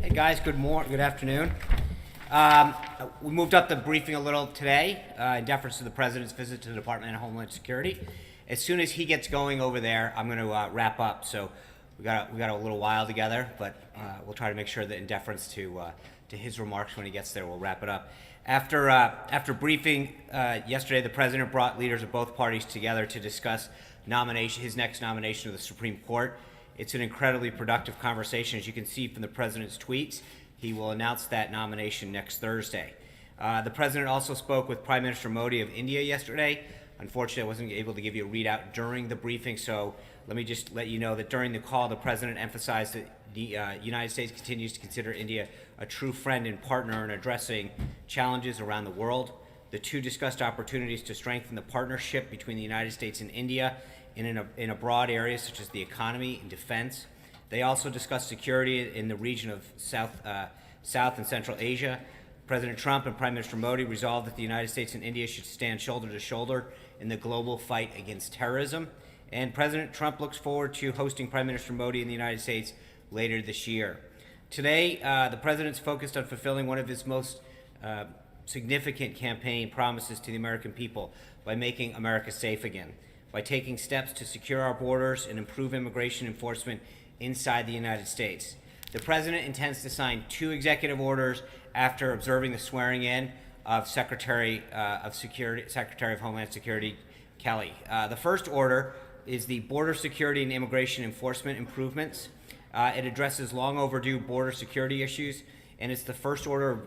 Hey guys, good afternoon. We moved up the briefing a little today in deference to the President's visit to the Department of Homeland Security. As soon as he gets going over there, I'm going to wrap up. So we got a little while together, but we'll try to make sure that in deference to his remarks when he gets there, we'll wrap it up. After briefing yesterday, the President brought leaders of both parties together to discuss his next nomination of the Supreme Court. It's an incredibly productive conversation. As you can see from the President's tweets, he will announce that nomination next Thursday. The President also spoke with Prime Minister Modi of India yesterday. Unfortunately, I wasn't able to give you a readout during the briefing, so let me just let you know that during the call, the President emphasized that the United States continues to consider India a true friend and partner in addressing challenges around the world. The two discussed opportunities to strengthen the partnership between the United States and India in a broad area such as the economy and defense. They also discussed security in the region of South and Central Asia. President Trump and Prime Minister Modi resolved that the United States and India should stand shoulder to shoulder in the global fight against terrorism. And President Trump looks forward to hosting Prime Minister Modi in the United States later this year. Today, the President's focused on fulfilling one of his most significant campaign promises to the American people by making America safe again, by taking steps to secure our borders and improve immigration enforcement inside the United States. The President intends to sign 2 executive orders after observing the swearing in of Secretary of Homeland Security Kelly. The first order is the Border Security and Immigration Enforcement Improvements. It addresses long overdue border security issues, and it's the first order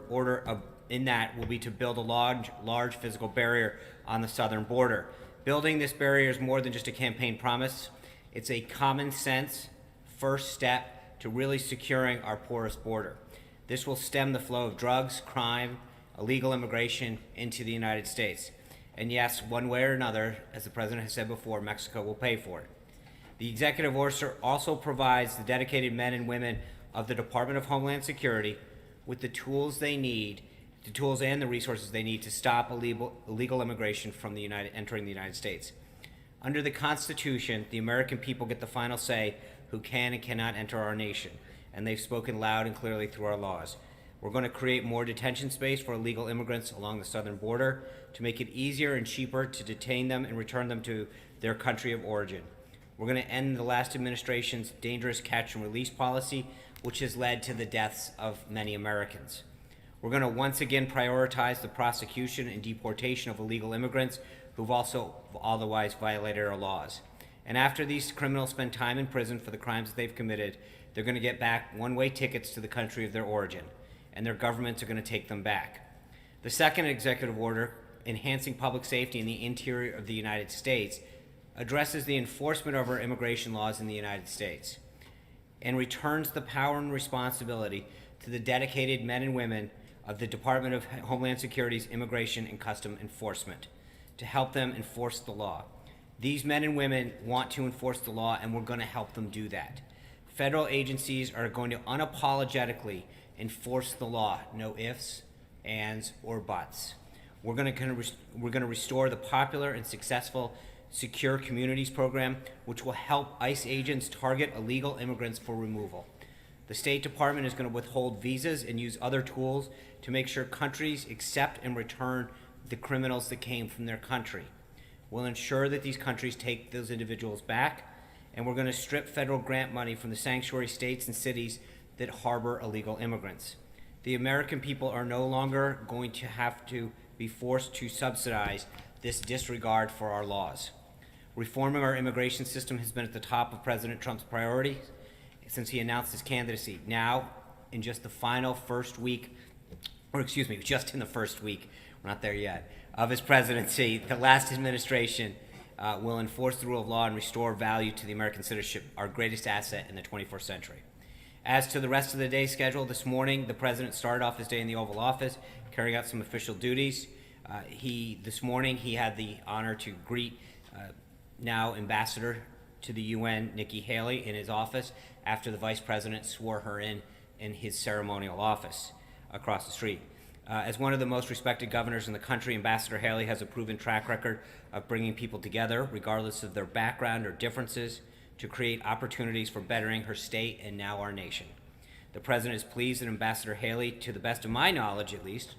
in that will be to build a large physical barrier on the southern border. Building this barrier is more than just a campaign promise. It's a common sense first step to really securing our porous border. This will stem the flow of drugs, crime, illegal immigration into the United States. And yes, one way or another, as the President has said before, Mexico will pay for it. The executive order also provides the dedicated men and women of the Department of Homeland Security with the tools and the resources they need to stop illegal immigration from entering the United States. Under the Constitution, the American people get the final say who can and cannot enter our nation, and they've spoken loud and clearly through our laws. We're going to create more detention space for illegal immigrants along the southern border to make it easier and cheaper to detain them and return them to their country of origin. We're going to end the last administration's dangerous catch and release policy, which has led to the deaths of many Americans. We're going to once again prioritize the prosecution and deportation of illegal immigrants who've also otherwise violated our laws. And after these criminals spend time in prison for the crimes that they've committed, they're going to get back one-way tickets to the country of their origin, and their governments are going to take them back. The second executive order, enhancing public safety in the interior of the United States, addresses the enforcement of our immigration laws in the United States and returns the power and responsibility to the dedicated men and women of the Department of Homeland Security's Immigration and Custom Enforcement to help them enforce the law. These men and women want to enforce the law, and we're going to help them do that. Federal agencies are going to unapologetically enforce the law, no ifs, ands, or buts. We're going to restore the popular and successful Secure Communities program, which will help ICE agents target illegal immigrants for removal. The State Department is going to withhold visas and use other tools to make sure countries accept and return the criminals that came from their country. We'll ensure that these countries take those individuals back, and we're going to strip federal grant money from the sanctuary states and cities that harbor illegal immigrants. The American people are no longer going to have to be forced to subsidize this disregard for our laws. Reforming our immigration system has been at the top of President Trump's priorities since he announced his candidacy. Now, in just the first week, we're not there yet, of his presidency, the last administration will enforce the rule of law and restore value to the American citizenship, our greatest asset in the 21st century. As to the rest of the day's schedule, this morning, the President started off his day in the Oval Office, carrying out some official duties. This morning, he had the honor to greet now Ambassador to the UN, Nikki Haley, in his office after the Vice President swore her in his ceremonial office across the street. As one of the most respected governors in the country, Ambassador Haley has a proven track record of bringing people together, regardless of their background or differences, to create opportunities for bettering her state and now our nation. The President is pleased that Ambassador Haley, to the best of my knowledge at least,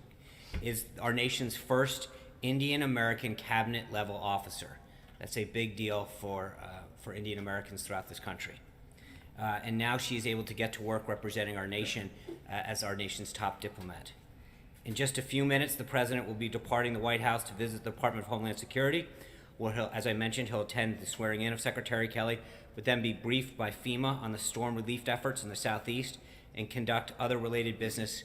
is our nation's first Indian American cabinet level officer. That's a big deal for Indian Americans throughout this country. And now she is able to get to work representing our nation as our nation's top diplomat. In just a few minutes, the President will be departing the White House to visit the Department of Homeland Security, where as I mentioned, he'll attend the swearing in of Secretary Kelly, but then be briefed by FEMA on the storm relief efforts in the Southeast and conduct other related business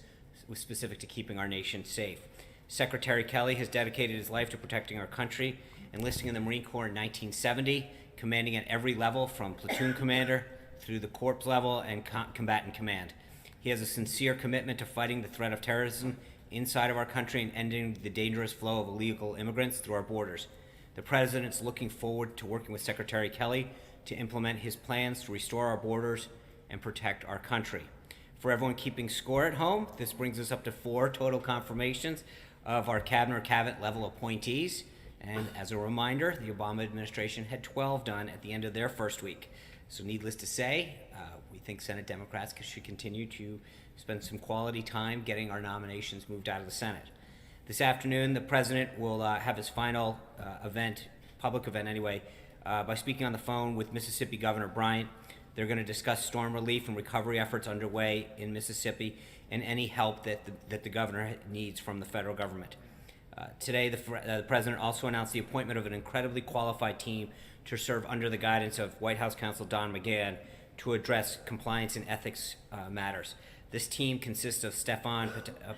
specific to keeping our nation safe. Secretary Kelly has dedicated his life to protecting our country, enlisting in the Marine Corps in 1970, commanding at every level from platoon commander through the corps level and combatant command. He has a sincere commitment to fighting the threat of terrorism inside of our country and ending the dangerous flow of illegal immigrants through our borders. The President's looking forward to working with Secretary Kelly to implement his plans to restore our borders and protect our country. For everyone keeping score at home, this brings us up to 4 total confirmations of our cabinet or cabinet level appointees. And as a reminder, the Obama administration had 12 done at the end of their first week. So needless to say, we think Senate Democrats should continue to spend some quality time getting our nominations moved out of the Senate. This afternoon, the President will have his final public event anyway, by speaking on the phone with Mississippi Governor Bryant. They're going to discuss storm relief and recovery efforts underway in Mississippi and any help that the governor needs from the federal government. Today, the President also announced the appointment of an incredibly qualified team to serve under the guidance of White House counsel Don McGahn to address compliance and ethics matters. This team consists of Stefan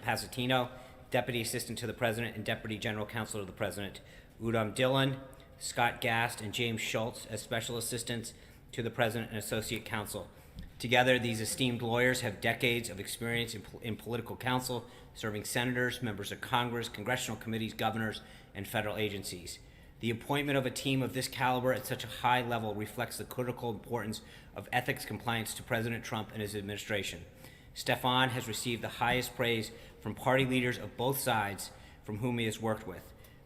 Pasatino, Deputy Assistant to the President and Deputy General Counsel to the President, Udom Dillon, Scott Gast, and James Schultz as Special Assistants to the President and Associate Counsel. Together, these esteemed lawyers have decades of experience in political counsel, serving senators, members of Congress, congressional committees, governors, and federal agencies. The appointment of a team of this caliber at such a high level reflects the critical importance of ethics compliance to President Trump and his administration. Stefan has received the highest praise from party leaders of both sides from whom he has worked with.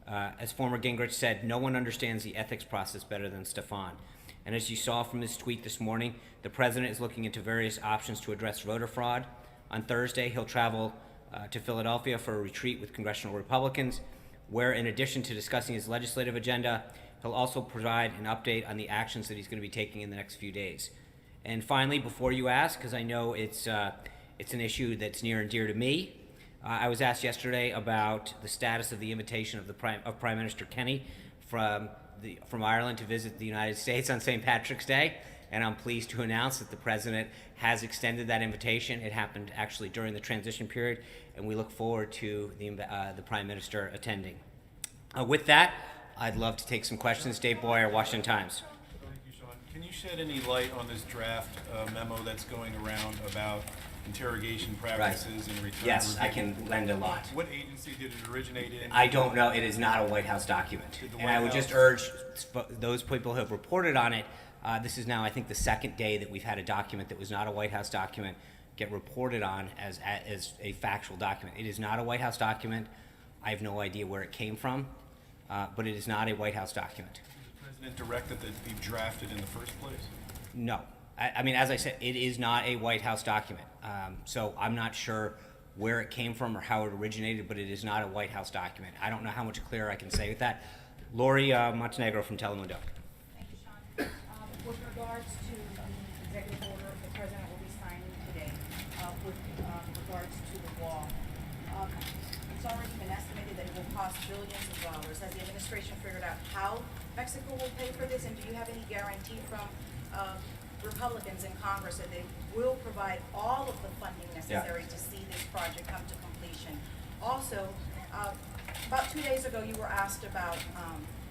As former Gingrich said, no one understands the ethics process better than Stefan. And as you saw from his tweet this morning, the President is looking into various options to address voter fraud. On Thursday, he'll travel to Philadelphia for a retreat with congressional Republicans, where in addition to discussing his legislative agenda, he'll also provide an update on the actions that he's going to be taking in the next few days. And finally, before you ask, because I know it's an issue that's near and dear to me, I was asked yesterday about the status of the invitation of Prime Minister Kenny from Ireland to visit the United States on St. Patrick's Day, and I'm pleased to announce that the President has extended that invitation. It happened actually during the transition period, and we look forward to the Prime Minister attending. With that, I'd love to take some questions. Dave Boyer, Washington Times. Thank you, Sean. Can you shed any light on this draft memo that's going around about interrogation practices and return? Yes, I can lend a lot. What agency did it originate in? I don't know. It is not a White House document. And I would just urge those people who have reported on it, this is now, I think, the second day that we've had a document that was not a White House document get reported on as a factual document. It is not a White House document. I have no idea where it came from, but it is not a White House document. Did the President direct that it be drafted in the first place? No. I mean, as I said, it is not a White House document. So I'm not sure where it came from or how it originated, but it is not a White House document. I don't know how much clearer I can say with that. Lori Montenegro from Telemundo. Thank you, Sean. With regards to the executive order the President will be signing today, with regards to the wall, it's already been estimated that it will cost billions of dollars. Has the administration figured out how Mexico will pay for this, and do you have any guarantee from Republicans in Congress that they will provide all of the funding necessary to see this project come to completion? Also, about 2 days ago, you were asked about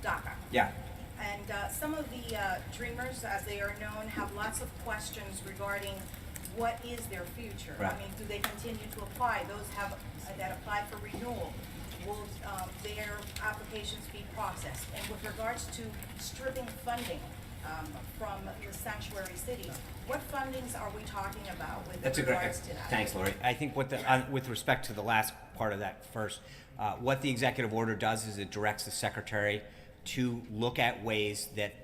DACA. Yeah. And some of the Dreamers, as they are known, have lots of questions regarding what is their future. Right. I mean, do they continue to apply? Those that apply for renewal, will their applications be processed? And with regards to stripping funding from the sanctuary cities, what fundings are we talking about with regards to that? Thanks, Lori. I think with respect to the last part of that first, what the executive order does is it directs the Secretary to look at ways that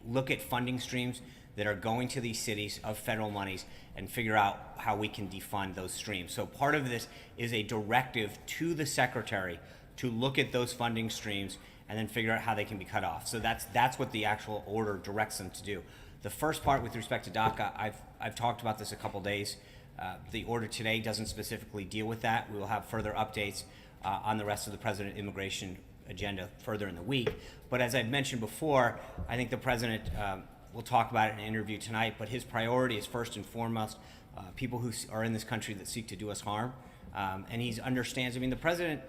look at funding streams that are going to these cities of federal monies and figure out how we can defund those streams. So part of this is a directive to the secretary to look at those funding streams and then figure out how they can be cut off. So that's what the actual order directs them to do. The first part with respect to DACA, I've talked about this a couple days. The order today doesn't specifically deal with that. We will have further updates on the rest of the president immigration agenda further in the week. But as I've mentioned before, I think the president will talk about it in an interview tonight, but his priority is first and foremost people who are in this country that seek to do us harm. And he understands, I mean, the president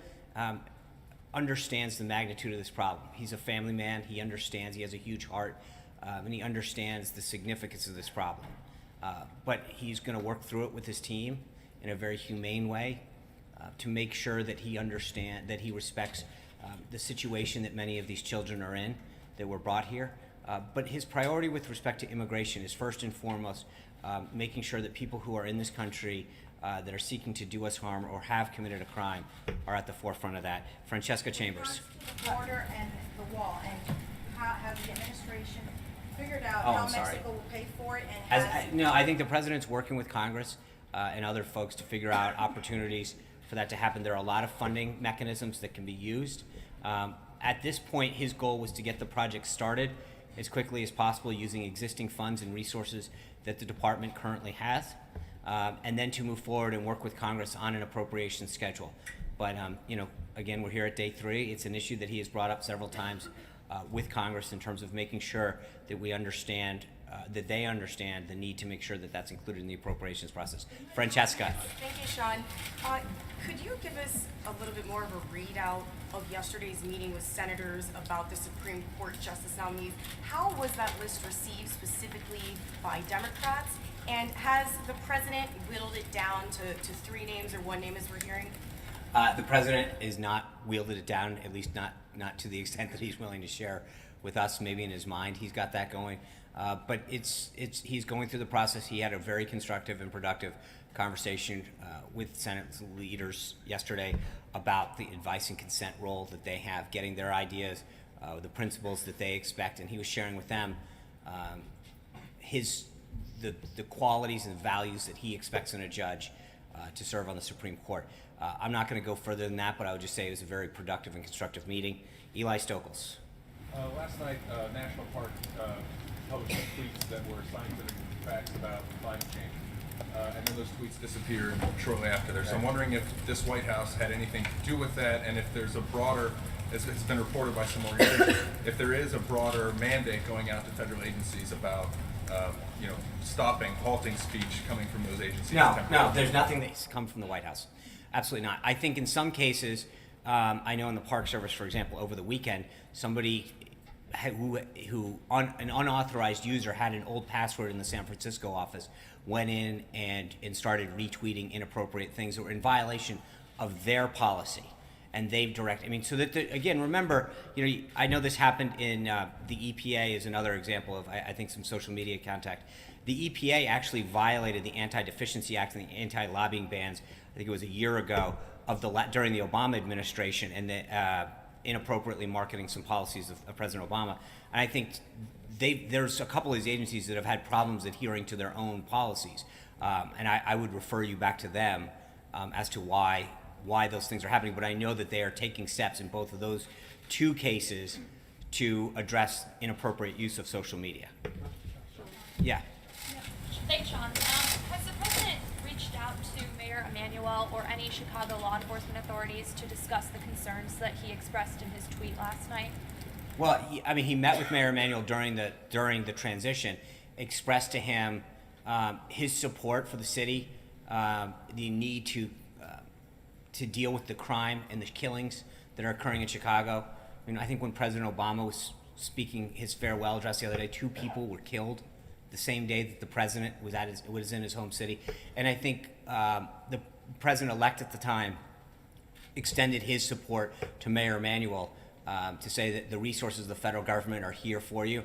understands the magnitude of this problem. He's a family man, he understands, he has a huge heart, and he understands the significance of this problem. But he's gonna work through it with his team in a very humane way to make sure that he respects the situation that many of these children are in that were brought here. But his priority with respect to immigration is first and foremost making sure that people who are in this country that are seeking to do us harm or have committed a crime are at the forefront of that. Francesca Chambers. The border and the wall, and how has the administration figured out Oh, how I'm sorry. Mexico will pay for it, and has... No, I think the president's working with Congress and other folks to figure out opportunities for that to happen. There are a lot of funding mechanisms that can be used. At this point, his goal was to get the project started as quickly as possible using existing funds and resources that the department currently has, and then to move forward and work with Congress on an appropriation schedule. But you know, again, we're here at day 3. It's an issue that he has brought up several times with Congress in terms of making sure that we understand, that they understand the need to make sure that that's included in the appropriations process. Francesca. Thank you, Sean. Could you give us a little bit more of a readout of yesterday's meeting with senators about the Supreme Court justice nominees? How was that list received specifically by Democrats? And has the president whittled it down to 3 names or 1 name as we're hearing? The president is not wielded it down, at least not to the extent that he's willing to share with us. Maybe in his mind he's got that going, but he's going through the process. He had a very constructive and productive conversation with Senate leaders yesterday about the advice and consent role that they have, getting their ideas, the principles that they expect, and he was sharing with them the qualities and values that he expects in a judge to serve on the Supreme Court. I'm not going to go further than that, but I would just say it was a very productive and constructive meeting. Eli Stokels. Last night, National Park published some tweets that were scientific facts about climate change. And then those tweets disappeared shortly after there. So I'm wondering if this White House had anything to do with that, and if there's a broader, as it's been reported by some organizations, if there is a broader mandate going out to federal agencies about halting speech coming from those agencies. No, there's nothing that's come from the White House. Absolutely not. I think in some cases, I know in the Park Service, for example, over the weekend, somebody who an unauthorized user had an old password in the San Francisco office, went in and started retweeting inappropriate things that were in violation of their policy. And they've directed, I mean, so that, again, remember, I know this happened in the EPA is another example of, I think, some social media contact. The EPA actually violated the Anti-Deficiency Act and the anti-lobbying bans, I think it was a year ago, during the Obama administration, and inappropriately marketing some policies of President Obama. And I think there's a couple of these agencies that have had problems adhering to their own policies. And I would refer you back to them as to why those things are happening, but I know that they are taking steps in both of those 2 cases to address inappropriate use of social media. Yeah. Thanks, Sean. Has the president reached out to Mayor Emanuel or any Chicago law enforcement authorities to discuss the concerns that he expressed in his tweet last night? Well, he met with Mayor Emanuel during the transition, expressed to him his support for the city, the need to deal with the crime and the killings that are occurring in Chicago. I think when President Obama was speaking his farewell address the other day, 2 people were killed the same day that the president was in his home city. And I think the president-elect at the time extended his support to Mayor Emanuel to say that the resources of the federal government are here for you.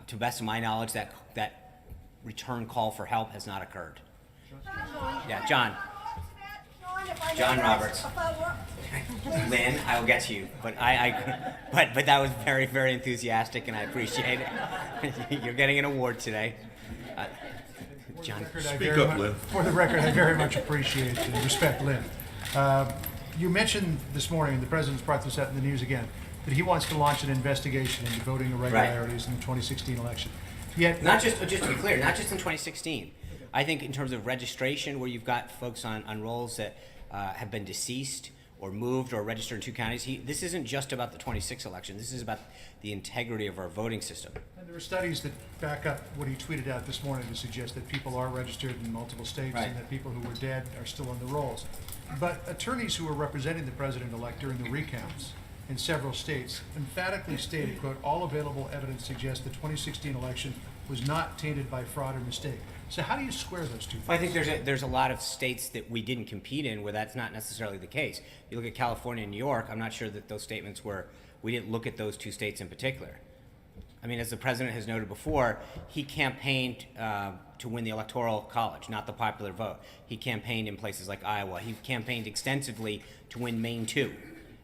To the best of my knowledge, that return call for help has not occurred. Yeah, John. John Roberts. Lynn, I will get to you, but but that was very, very enthusiastic, and I appreciate it. You're getting an award today. John. Speak up, Lynn. For the record, I very much appreciate and respect Lynn. You mentioned this morning, and the president's brought this up in the news again, that he wants to launch an investigation into voting irregularities in the 2016 election. Yet, Not just to be clear, not just in 2016. I think in terms of registration, where you've got folks on rolls that have been deceased or moved or registered in 2 counties, this isn't just about the 26 election. This is about the integrity of our voting system. and there are studies that back up what he tweeted out this morning to suggest that people are registered in multiple states Right. and that people who were dead are still on the rolls. But attorneys who were representing the president-elect during the recounts in several states emphatically stated, quote, all available evidence suggests the 2016 election was not tainted by fraud or mistake. So how do you square those two things? Well, I think there's a lot of states that we didn't compete in where that's not necessarily the case. You look at California and New York, I'm not sure that those statements we didn't look at those 2 states in particular. I mean, as the president has noted before, he campaigned to win the Electoral College, not the popular vote. He campaigned in places like Iowa. He campaigned extensively to win Maine 2.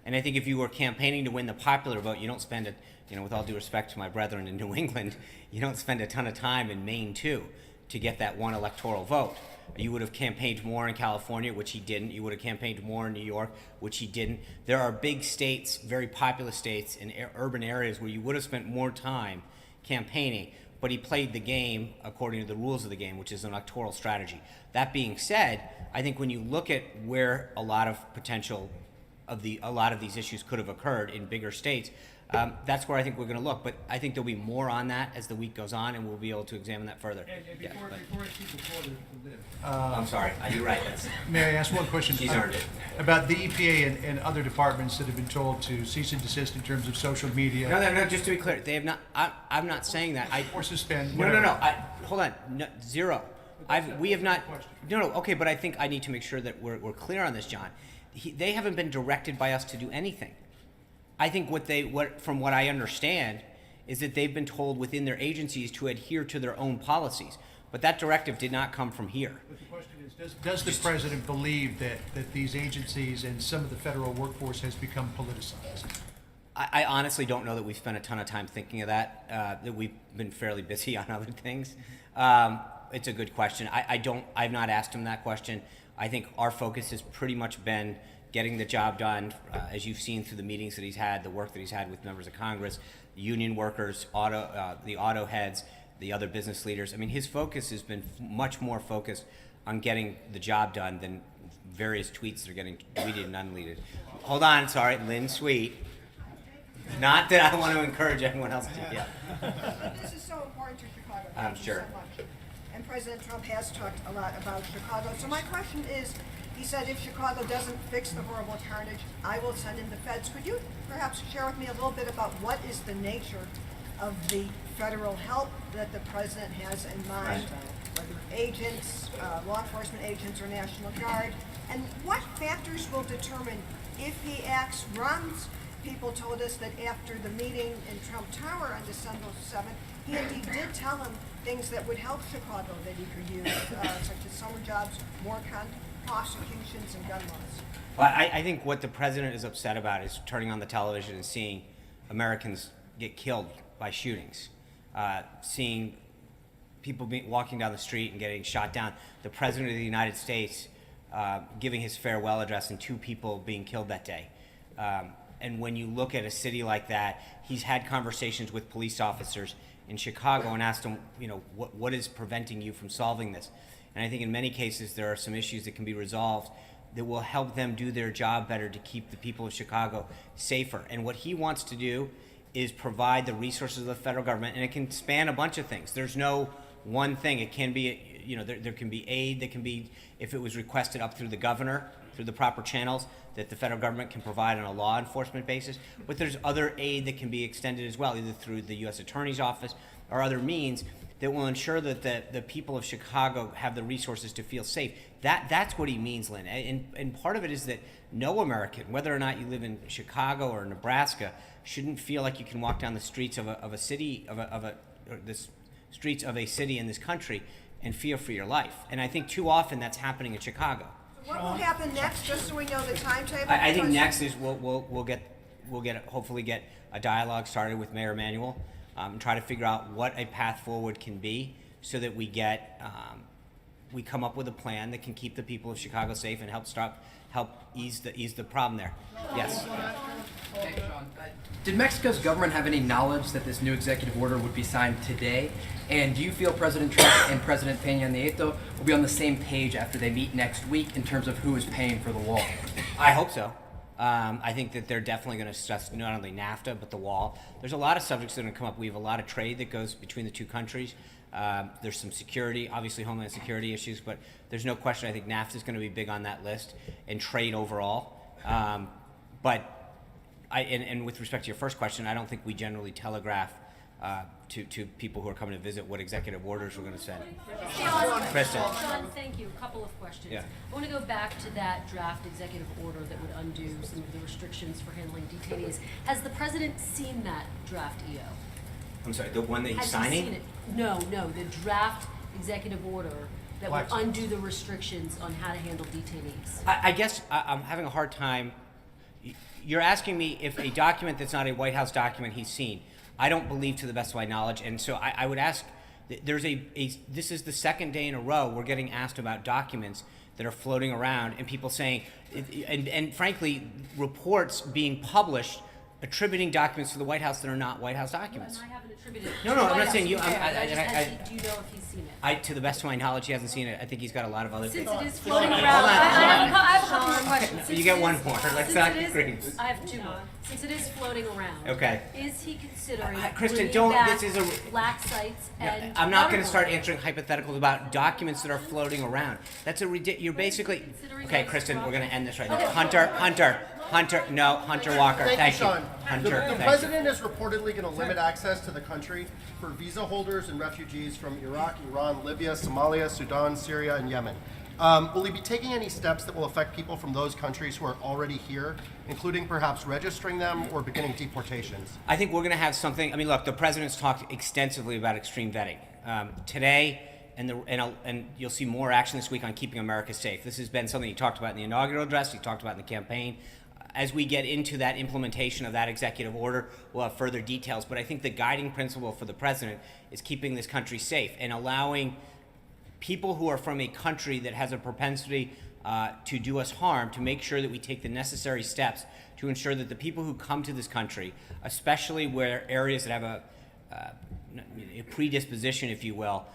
And I think if you were campaigning to win the popular vote, you don't spend with all due respect to my brethren in New England, you don't spend a ton of time in Maine 2 to get that one electoral vote. You would have campaigned more in California, which he didn't. You would have campaigned more in New York, which he didn't. There are big states, very populous states in urban areas where you would have spent more time campaigning, but he played the game according to the rules of the game, which is an electoral strategy. That being said, I think when you look at where a lot of these issues could have occurred in bigger states, that's where I think we're going to look. But I think there'll be more on that as the week goes on, and we'll be able to examine that further. And Yeah, before but- I speak before the lid, I'm sorry. You're right. may I ask one question? She's earned it. About the EPA and other departments that have been told to cease and desist in terms of social media No. Just to be clear, they have not. I'm not saying that. or suspend. No. whatever. Hold on. No, zero. We have not. No. Okay, but I think I need to make sure that we're clear on this, John. They haven't been directed by us to do anything. I think from what I understand, is that they've been told within their agencies to adhere to their own policies. But that directive did not come from here. But the question is, does the president believe that these agencies and some of the federal workforce has become politicized? I honestly don't know that we've spent a ton of time thinking of that. That we've been fairly busy on other things. It's a good question. I've not asked him that question. I think our focus has pretty much been getting the job done, as you've seen through the meetings that he's had, the work that he's had with members of Congress, union workers, the auto heads, the other business leaders. I mean, his focus has been much more focused on getting the job done than various tweets that are getting tweeted and unleaded. Hold on, sorry, Lynn Sweet. Not that I want to encourage anyone else to, yeah. This is so important to Chicago. I'm Thank you sure. so much. And President Trump has talked a lot about Chicago. So my question is, he said if Chicago doesn't fix the horrible carnage, I will send in the feds. Could you perhaps share with me a little bit about what is the nature of the federal help that the president has in mind, whether agents, law enforcement agents, or National Guard, and what factors will determine if he acts, runs? People told us that after the meeting in Trump Tower on December 7th, he indeed did tell him things that would help Chicago that he could use, such as summer jobs, more prosecutions, and gun laws. Well, I think what the president is upset about is turning on the television and seeing Americans get killed by shootings, seeing people walking down the street and getting shot down. The president of the United States giving his farewell address and 2 people being killed that day. And when you look at a city like that, he's had conversations with police officers in Chicago and asked them, what is preventing you from solving this? And I think in many cases there are some issues that can be resolved that will help them do their job better to keep the people of Chicago safer. And what he wants to do is provide the resources of the federal government, and it can span a bunch of things. There's no one thing. It can be, there can be aid that can be, if it was requested up through the governor, through the proper channels that the federal government can provide on a law enforcement basis. But there's other aid that can be extended as well, either through the U.S. Attorney's Office or other means that will ensure that the people of Chicago have the resources to feel safe. That's what he means, Lynn. And part of it is that no American, whether or not you live in Chicago or Nebraska, shouldn't feel like you can walk down the streets of a city streets of a city in this country and fear for your life. And I think too often that's happening in Chicago. What will happen next, just so we know the timetable? I think Because- next is we'll hopefully get a dialogue started with Mayor Emanuel and try to figure out what a path forward can be so that we get we come up with a plan that can keep the people of Chicago safe and help ease the problem there. Yes. Hey, Sean. Did Mexico's government have any knowledge that this new executive order would be signed today? And do you feel President Trump and President Peña Nieto will be on the same page after they meet next week in terms of who is paying for the wall? I hope so. I think that they're definitely going to discuss not only NAFTA, but the wall. There's a lot of subjects that are going to come up. We have a lot of trade that goes between the two countries. There's some security, obviously homeland security issues, but there's no question I think NAFTA is going to be big on that list, and trade overall. And with respect to your first question, I don't think we generally telegraph to people who are coming to visit what executive orders we're going to send. Kristen. Sean, thank you. A couple of questions. Yeah. I want to go back to that draft executive order that would undo some of the restrictions for handling detainees. Has the president seen that draft EO? I'm sorry, the one that he's Has signing? he seen it? No, the draft executive order that would Black undo the restrictions on how to handle detainees. I guess I'm having a hard time. You're asking me if a document that's not a White House document he's seen. I don't believe, to the best of my knowledge, and so I would ask. There's this is the second day in a row we're getting asked about documents that are floating around, and people saying, and frankly, reports being published attributing documents to the White House that are not White House documents. And I haven't attributed. No, to I'm the not White saying you. House. Okay, I, do you know if he's seen it? to the best of my knowledge, he hasn't seen it. I think he's got a lot of other Since things. it is floating around, Hold on, I have a couple more questions. You Since get it one is- more. Let's since not it is- agree. I have two more. Since it is floating around. Okay. Is he considering Kristen, bringing don't- back this is a- black sites and I'm not going water to start boarding? answering hypotheticals about documents that are floating around. That's a ridiculous. You're basically. Considering Okay, those Kristen, we're going to end this right now. Okay. Hunter Walker. Thank you. Sean. Hunter, The thank you. president is reportedly going to limit access to the country for visa holders and refugees from Iraq, Iran, Libya, Somalia, Sudan, Syria, and Yemen. Will he be taking any steps that will affect people from those countries who are already here, including perhaps registering them or beginning deportations? I think we're going to have something. I mean, look, the president's talked extensively about extreme vetting today, and you'll see more action this week on keeping America safe. This has been something he talked about in the inaugural address. He talked about in the campaign. As we get into that implementation of that executive order, we'll have further details. But I think the guiding principle for the president is keeping this country safe and allowing people who are from a country that has a propensity to do us harm to make sure that we take the necessary steps to ensure that the people who come to this country, especially where areas that have a predisposition, if you will,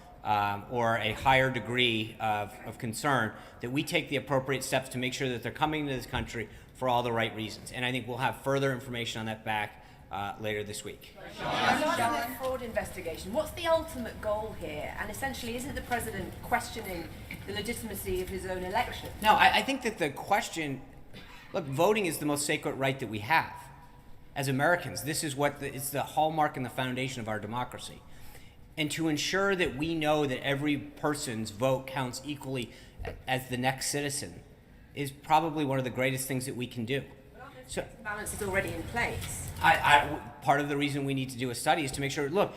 or a higher degree of concern, that we take the appropriate steps to make sure that they're coming to this country for all the right reasons. And I think we'll have further information on that back later this week. Regarding the fraud investigation, what's the ultimate goal here? And essentially, isn't the president questioning the legitimacy of his own election? No, I think that the question, look, voting is the most sacred right that we have as Americans. This is it's the hallmark and the foundation of our democracy. And to ensure that we know that every person's vote counts equally as the next citizen is probably one of the greatest things that we can do. So, Balance is already in place. part of the reason we need to do a study is to make sure, look,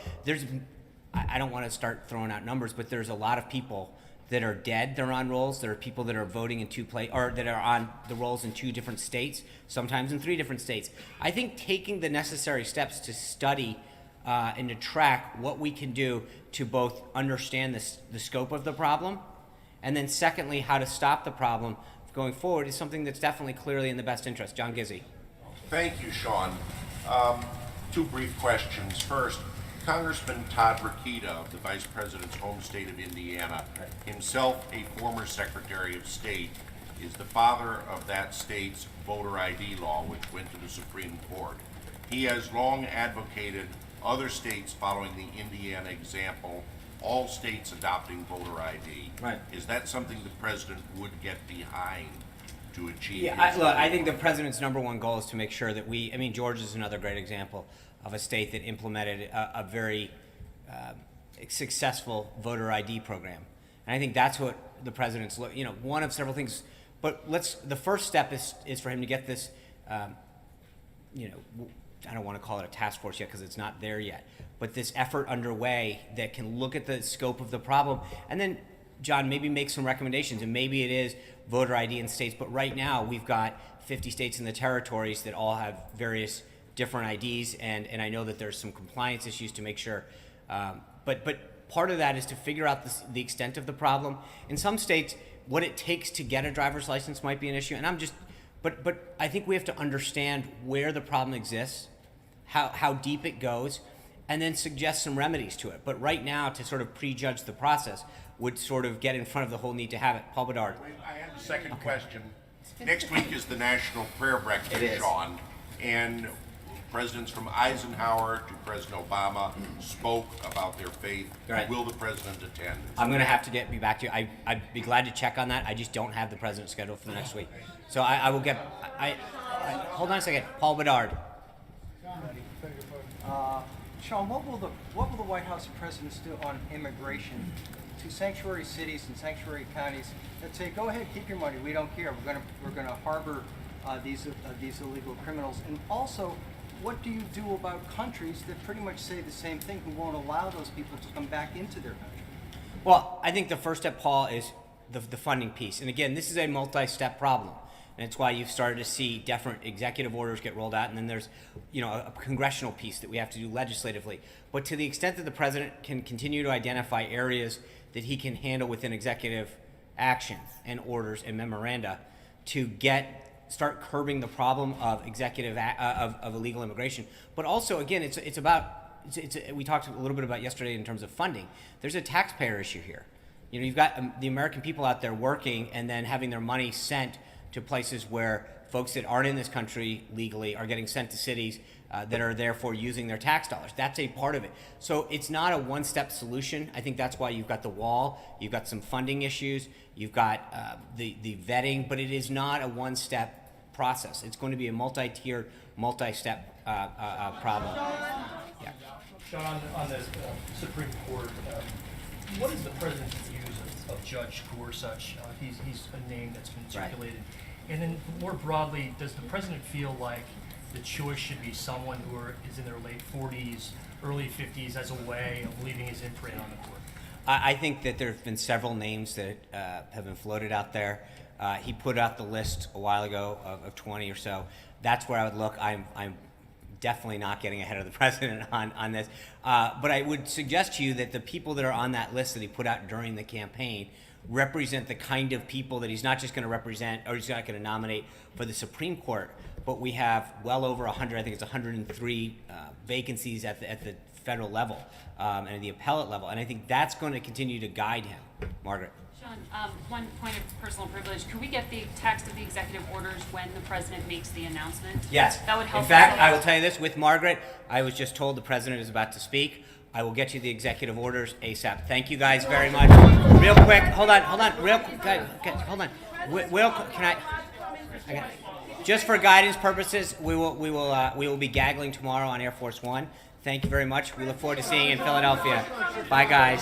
I don't want to start throwing out numbers, but there's a lot of people that are dead, they're on rolls. There are people that are voting in or that are on the rolls in 2 different states, sometimes in 3 different states. I think taking the necessary steps to study and to track what we can do to both understand the scope of the problem, and then secondly, how to stop the problem going forward is something that's definitely clearly in the best interest. John Gizzi. Thank you, Sean. 2 brief questions. First, Congressman Todd Rokita of the Vice President's home state of Indiana, himself a former Secretary of State, is the father of that state's voter ID law, which went to the Supreme Court. He has long advocated other states following the Indiana example, all states adopting voter ID. Right. Is that something the president would get behind to achieve? Yeah, his I think the president's #1 goal is to make sure that Georgia is another great example of a state that implemented a very successful voter ID program. And I think that's what the president's, one of several things. But the first step is for him to get this, I don't want to call it a task force yet because it's not there yet, but this effort underway that can look at the scope of the problem. And then, John, maybe make some recommendations, and maybe it is voter ID in states, but right now we've got 50 states and the territories that all have various different IDs, and I know that there's some compliance issues to make sure. But part of that is to figure out the extent of the problem. In some states, what it takes to get a driver's license might be an issue, and but I think we have to understand where the problem exists, how deep it goes, and then suggest some remedies to it. But right now, to sort of prejudge the process would sort of get in front of the whole need to have it. Paul Bedard. I had a second question. Next week is the National Prayer Breakfast, It is. Sean, and presidents from Eisenhower to President Obama spoke about their faith. Right. Will the president attend? I'm going to have to be back to you. I'd be glad to check on that. I just don't have the president's schedule for the next week. So I will get, hold on a second. Paul Bedard. Sean, what will the White House presidents do on immigration to sanctuary cities and sanctuary counties that say, go ahead, keep your money, we don't care, we're gonna harbor these illegal criminals? And also, what do you do about countries that pretty much say the same thing, who won't allow those people to come back into their country? Well, I think the first step, Paul, is the funding piece. And again, this is a multi-step problem. And it's why you've started to see different executive orders get rolled out, and then there's, a congressional piece that we have to do legislatively. But to the extent that the president can continue to identify areas that he can handle within executive action and orders and memoranda to start curbing the problem of of illegal immigration. But also, again, it's about, we talked a little bit about yesterday in terms of funding. There's a taxpayer issue here. You've got the American people out there working and then having their money sent to places where folks that aren't in this country legally are getting sent to cities that are therefore using their tax dollars. That's a part of it. So it's not a one-step solution. I think that's why you've got the wall, you've got some funding issues, you've got the vetting, but it is not a one-step process. It's going to be a multi-tiered, multi-step problem. Yeah. Sean, on the Supreme Court, what is the president's views of Judge Gorsuch? He's a name that's been circulated. Right. And then more broadly, does the president feel like the choice should be someone who is in their late 40s, early 50s as a way of leaving his imprint on the court? I think that there have been several names that have been floated out there. He put out the list a while ago of 20 or so. That's where I would look. I'm definitely not getting ahead of the president on this. But I would suggest to you that the people that are on that list that he put out during the campaign represent the kind of people that he's not just going to represent, or he's not going to nominate for the Supreme Court, but we have well over 100, I think it's 103 vacancies at the federal level and at the appellate level. And I think that's going to continue to guide him. Margaret. Sean, one point of personal privilege. Could we get the text of the executive orders when the president makes the announcement? Yes. That would help. In fact, I will tell you this, with Margaret, I was just told the president is about to speak. I will get you the executive orders ASAP. Thank you guys very much. Real quick, hold on, real quick, hold on. Just for guidance purposes, we will be gaggling tomorrow on Air Force One. Thank you very much. We look forward to seeing you in Philadelphia. Bye, guys.